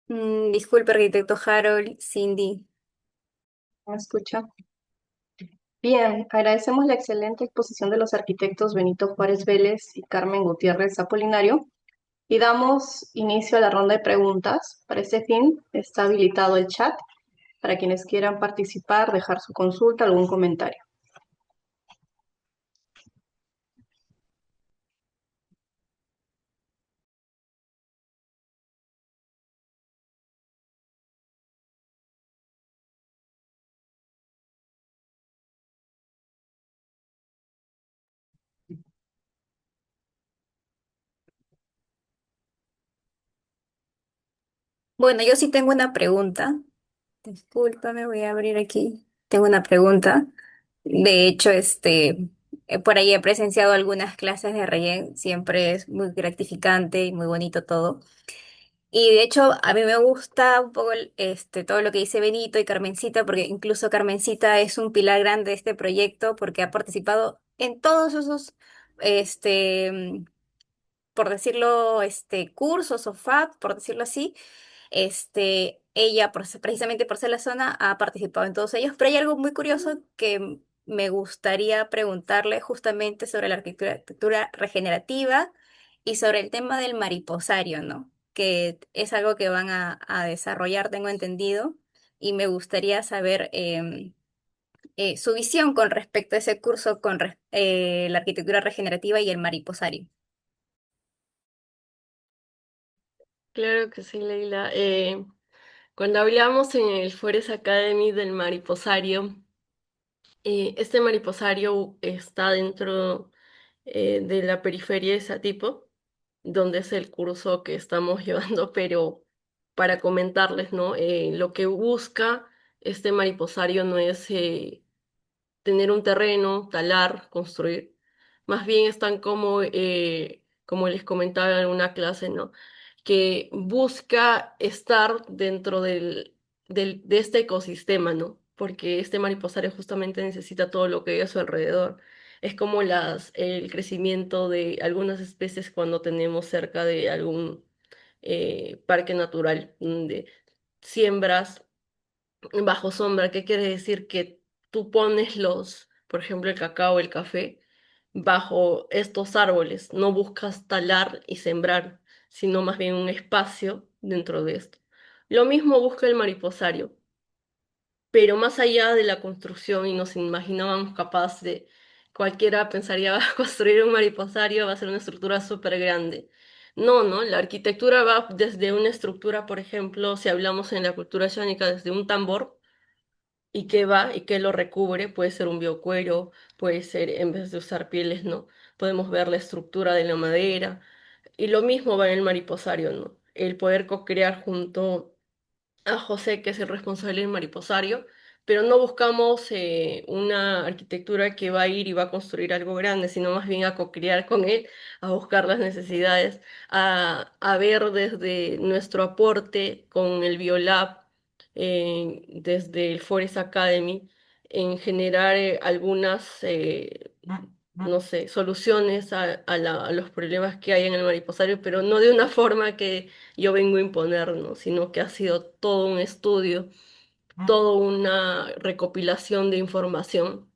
Disculpe, arquitecto Harold, Cindy. ¿Me escucha? Bien, agradecemos la excelente exposición de los arquitectos Benito Juárez Vélez y Carmen Gutiérrez Apolinario y damos inicio a la ronda de preguntas. Para este fin está habilitado el chat para quienes quieran participar, dejar su consulta, algún comentario. Bueno, yo sí tengo una pregunta. Discúlpame, voy a abrir aquí. Tengo una pregunta. De hecho, Por ahí he presenciado algunas clases de relleno, siempre es muy gratificante y muy bonito todo. Y de hecho, a mí me gusta un poco todo lo que dice Benito y Carmencita, porque incluso Carmencita es un pilar grande de este proyecto, porque ha participado en todos esos, este, por decirlo, cursos o FAB, por decirlo así. Ella, precisamente por ser la zona, ha participado en todos ellos, pero hay algo muy curioso que me gustaría preguntarle justamente sobre la arquitectura regenerativa y sobre el tema del mariposario, ¿no? Que es algo que van a desarrollar, tengo entendido, y me gustaría saber su visión con respecto a ese curso con la arquitectura regenerativa y el mariposario. Claro que sí, Leila. Cuando hablamos en el Forest Academy del mariposario, este mariposario está dentro de la periferia de Satipo, donde es el curso que estamos llevando, pero para comentarles, ¿no? Lo que busca este mariposario no es tener un terreno, talar, construir. Más bien están como les comentaba en una clase, ¿no? Que busca estar dentro de este ecosistema, ¿no? Porque este mariposario justamente necesita todo lo que hay a su alrededor. Es como el crecimiento de algunas especies cuando tenemos cerca de algún parque natural, donde siembras bajo sombra. ¿Qué quiere decir? Que tú pones por ejemplo, el cacao, el café, bajo estos árboles. No buscas talar y sembrar, sino más bien un espacio dentro de esto. Lo mismo busca el mariposario, pero más allá de la construcción y nos imaginábamos capaz de, cualquiera pensaría, va a construir un mariposario, va a ser una estructura súper grande. No, ¿no? La arquitectura va desde una estructura, por ejemplo, si hablamos en la cultura xánica, desde un tambor. ¿Y qué va? ¿Y qué lo recubre? Puede ser un biocuero, puede ser, en vez de usar pieles, ¿no? Podemos ver la estructura de la madera. Y lo mismo va en el mariposario, ¿no? El poder co-crear junto a José, que es el responsable del mariposario, pero no buscamos una arquitectura que va a ir y va a construir algo grande, sino más bien a co-crear con él, a buscar las necesidades, a ver desde nuestro aporte con el Biolab, desde el Forest Academy, en generar algunas, no sé, soluciones a los problemas que hay en el mariposario, pero no de una forma que yo vengo a imponer, ¿no? Sino que ha sido todo un estudio, toda una recopilación de información.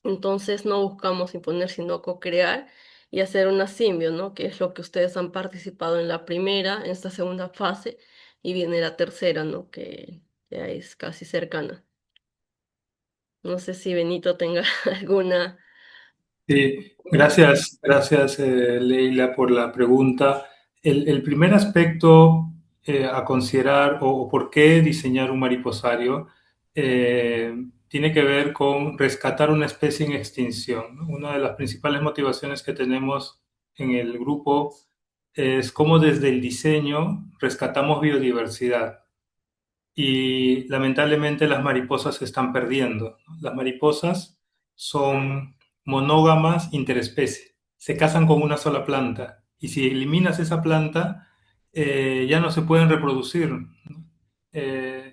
Entonces no buscamos imponer, sino co-crear y hacer una simbio, ¿no? Que es lo que ustedes han participado en la primera, en esta segunda fase, y viene la tercera, ¿no? Que ya es casi cercana. No sé si Benito tenga alguna... Sí, gracias Leila por la pregunta. El primer aspecto a considerar o por qué diseñar un mariposario tiene que ver con rescatar una especie en extinción, ¿no? Una de las principales motivaciones que tenemos en el grupo es cómo desde el diseño rescatamos biodiversidad y lamentablemente las mariposas se están perdiendo, ¿no? Las mariposas son monógamas interespecie, se casan con una sola planta y si eliminas esa planta ya no se pueden reproducir, ¿no?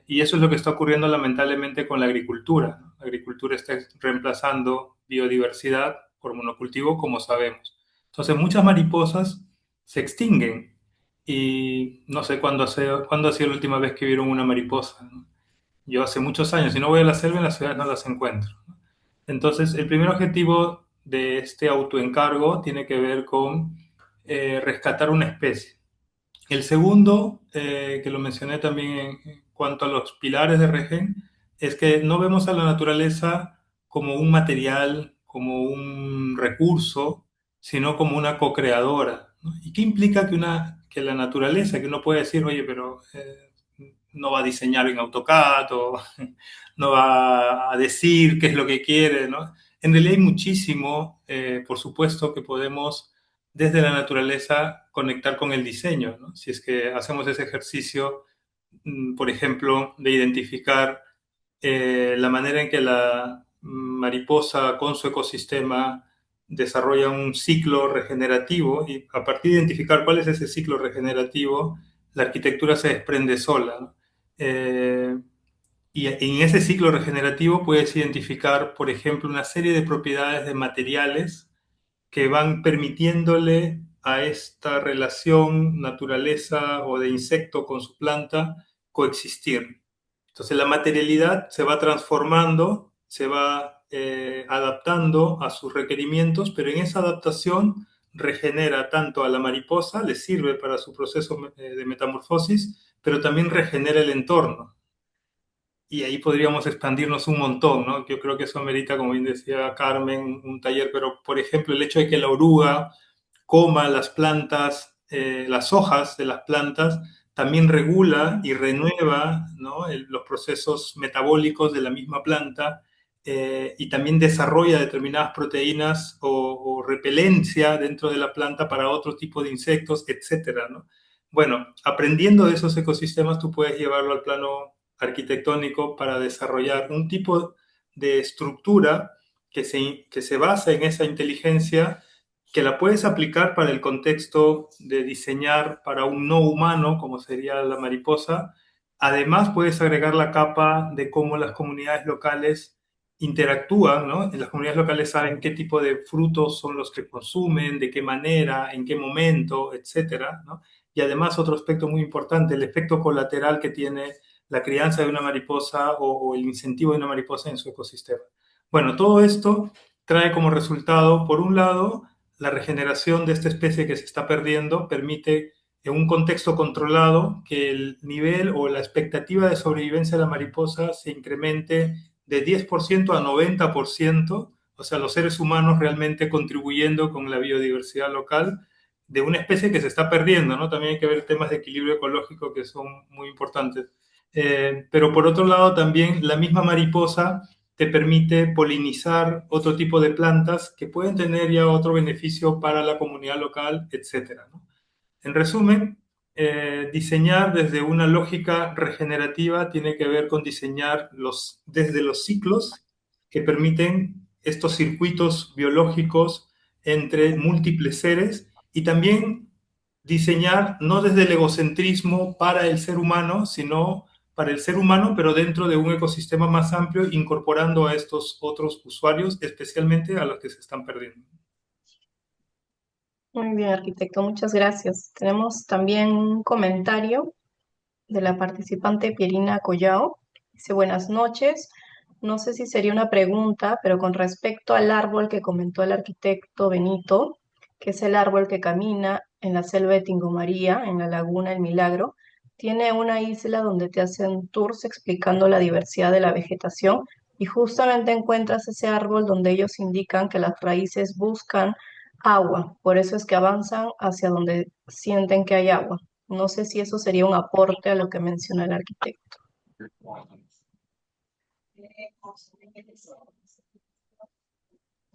Y eso es lo que está ocurriendo lamentablemente con la agricultura, ¿no? La agricultura está reemplazando biodiversidad por monocultivo, como sabemos. Entonces muchas mariposas se extinguen y no sé cuándo ha sido la última vez que vieron una mariposa, ¿no? Yo hace muchos años, si no voy a la selva, en las ciudades no las encuentro, ¿no? Entonces, el primer objetivo de este autoencargo tiene que ver con rescatar una especie. El segundo, que lo mencioné también en cuanto a los pilares de Regen, es que no vemos a la naturaleza como un material, como un recurso, sino como una co-creadora, ¿no? ¿Y qué implica que la naturaleza, que uno puede decir, oye, pero no va a diseñar en AutoCAD o no va a decir qué es lo que quiere, ¿no? En realidad hay muchísimo, por supuesto, que podemos desde la naturaleza conectar con el diseño, ¿no? Si es que hacemos ese ejercicio, por ejemplo, de identificar la manera en que la mariposa con su ecosistema desarrolla un ciclo regenerativo y a partir de identificar cuál es ese ciclo regenerativo, la arquitectura se desprende sola, ¿no? Y en ese ciclo regenerativo puedes identificar, por ejemplo, una serie de propiedades de materiales que van permitiéndole a esta relación naturaleza o de insecto con su planta coexistir. Entonces la materialidad se va transformando, se va adaptando a sus requerimientos, pero en esa adaptación regenera tanto a la mariposa, le sirve para su proceso de metamorfosis, pero también regenera el entorno. Y ahí podríamos expandirnos un montón, ¿no? Yo creo que eso amerita, como bien decía Carmen, un taller, pero por ejemplo el hecho de que la oruga coma las plantas, las hojas de las plantas, también regula y renueva, ¿no? Los procesos metabólicos de la misma planta y también desarrolla determinadas proteínas o repelencia dentro de la planta para otro tipo de insectos, etcétera, ¿no? Bueno, aprendiendo de esos ecosistemas, tú puedes llevarlo al plano arquitectónico para desarrollar un tipo de estructura que se basa en esa inteligencia, que la puedes aplicar para el contexto de diseñar para un no humano, como sería la mariposa. Además, puedes agregar la capa de cómo las comunidades locales interactúan, ¿no? Las comunidades locales saben qué tipo de frutos son los que consumen, de qué manera, en qué momento, etcétera, ¿no? Y además, otro aspecto muy importante, el efecto colateral que tiene la crianza de una mariposa o el incentivo de una mariposa en su ecosistema. Bueno, todo esto trae como resultado, por un lado, la regeneración de esta especie que se está perdiendo, permite en un contexto controlado que el nivel o la expectativa de sobrevivencia de la mariposa se incremente de 10% a 90%, o sea, los seres humanos realmente contribuyendo con la biodiversidad local de una especie que se está perdiendo, ¿no? También hay que ver temas de equilibrio ecológico que son muy importantes. Pero por otro lado, también la misma mariposa te permite polinizar otro tipo de plantas que pueden tener ya otro beneficio para la comunidad local, etcétera, ¿no? En resumen, diseñar desde una lógica regenerativa tiene que ver con diseñar desde los ciclos que permiten estos circuitos biológicos entre múltiples seres y también diseñar no desde el egocentrismo para el ser humano, sino para el ser humano, pero dentro de un ecosistema más amplio, incorporando a estos otros usuarios, especialmente a los que se están perdiendo. Muy bien, arquitecto, muchas gracias. Tenemos también un comentario de la participante Pierina Collao. Dice, buenas noches. No sé si sería una pregunta, pero con respecto al árbol que comentó el arquitecto Benito, que es el árbol que camina en la selva de Tingomaría, en la laguna El Milagro, tiene una isla donde te hacen tours explicando la diversidad de la vegetación y justamente encuentras ese árbol donde ellos indican que las raíces buscan agua, por eso es que avanzan hacia donde sienten que hay agua. No sé si eso sería un aporte a lo que menciona el arquitecto.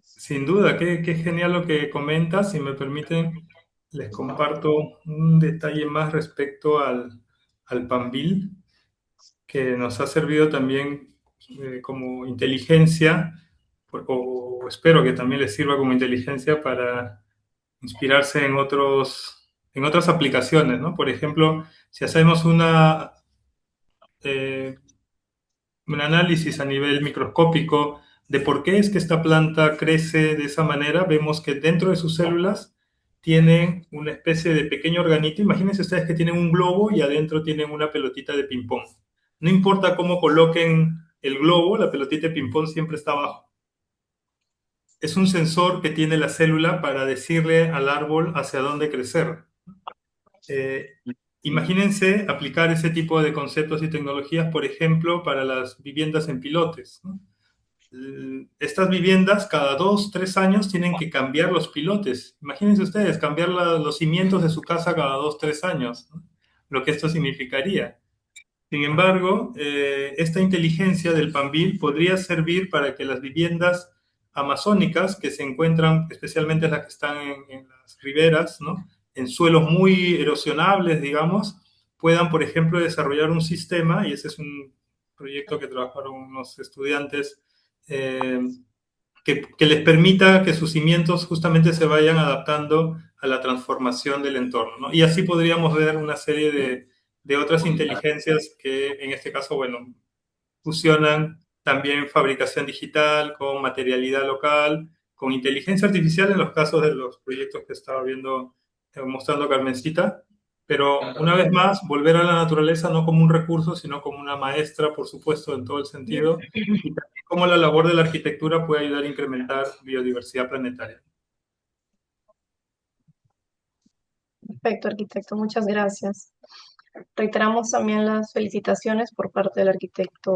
Sin duda, qué genial lo que comentas. Si me permiten, les comparto un detalle más respecto al Pambil, que nos ha servido también como inteligencia, o espero que también les sirva como inteligencia para inspirarse en otras aplicaciones, ¿no? Por ejemplo, si hacemos eh, un análisis a nivel microscópico de por qué es que esta planta crece de esa manera, vemos que dentro de sus células tienen una especie de pequeño organito. Imagínense ustedes que tienen un globo y adentro tienen una pelotita de ping-pong. No importa cómo coloquen el globo, la pelotita de ping-pong siempre está abajo. Es un sensor que tiene la célula para decirle al árbol hacia dónde crecer. Eh, Imagínense aplicar ese tipo de conceptos y tecnologías, por ejemplo, para las viviendas en pilotes, ¿no? Estas viviendas cada 2, 3 años tienen que cambiar los pilotes. Imagínense ustedes, cambiar los cimientos de su casa cada 2, 3 años, ¿no? Lo que esto significaría. Sin embargo, esta inteligencia del Panbil podría servir para que las viviendas amazónicas, que se encuentran, especialmente las que están en las riberas, ¿no? En suelos muy erosionables, digamos, puedan, por ejemplo, desarrollar un sistema, y ese es un proyecto que trabajaron unos estudiantes, eh, que les permita que sus cimientos justamente se vayan adaptando a la transformación del entorno, ¿no? Y así podríamos ver una serie de otras inteligencias que en este caso, bueno, fusionan también fabricación digital con materialidad local, con inteligencia artificial en los casos de los proyectos que estaba viendo, mostrando Carmencita. Pero una vez más, volver a la naturaleza no como un recurso, sino como una maestra, por supuesto, en todo el sentido, y también cómo la labor de la arquitectura puede ayudar a incrementar biodiversidad planetaria. Perfecto, arquitecto, muchas gracias. Reiteramos también las felicitaciones por parte del arquitecto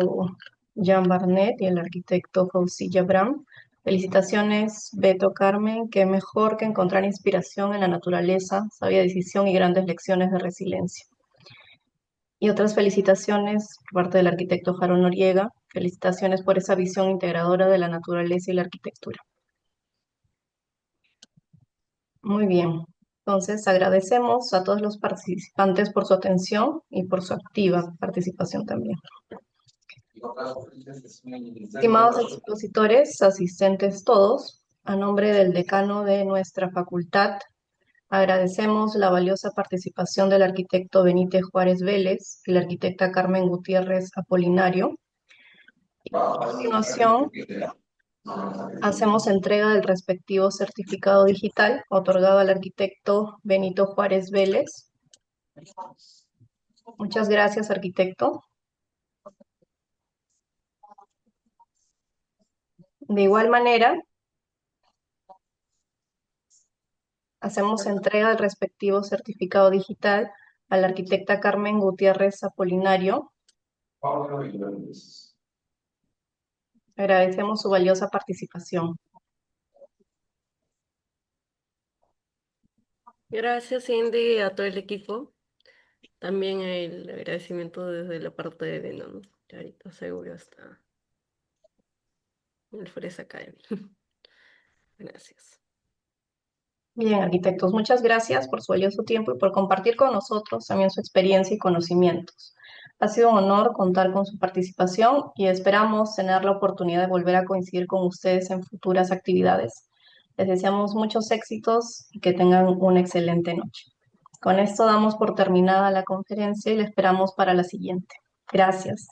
Jean Barnet y el arquitecto Fausilla Bram. Felicitaciones, Beto, Carmen, que mejor que encontrar inspiración en la naturaleza, sabia decisión y grandes lecciones de resiliencia. Y otras felicitaciones por parte del arquitecto Jaro Noriega. Felicitaciones por esa visión integradora de la naturaleza y la arquitectura. Muy bien. Entonces, agradecemos a todos los participantes por su atención y por su activa participación también. Estimados expositores, asistentes todos, a nombre del decano de nuestra facultad, agradecemos la valiosa participación del arquitecto Benítez Juárez Vélez y la arquitecta Carmen Gutiérrez Apolinario. A continuación, hacemos entrega del respectivo certificado digital otorgado al arquitecto Benito Juárez Vélez. Muchas gracias, arquitecto. De igual manera, hacemos entrega del respectivo certificado digital a la arquitecta Carmen Gutiérrez Apolinario. Agradecemos su valiosa participación. Gracias, Cindy, a todo el equipo. También el agradecimiento desde la parte de Veno, ¿no? Que ahorita seguro está en el Forest Academy. Gracias. Bien, arquitectos, muchas gracias por su valioso tiempo y por compartir con nosotros también su experiencia y conocimientos. Ha sido un honor contar con su participación y esperamos tener la oportunidad de volver a coincidir con ustedes en futuras actividades. Les deseamos muchos éxitos y que tengan una excelente noche. Con esto damos por terminada la conferencia y la esperamos para la siguiente. Gracias.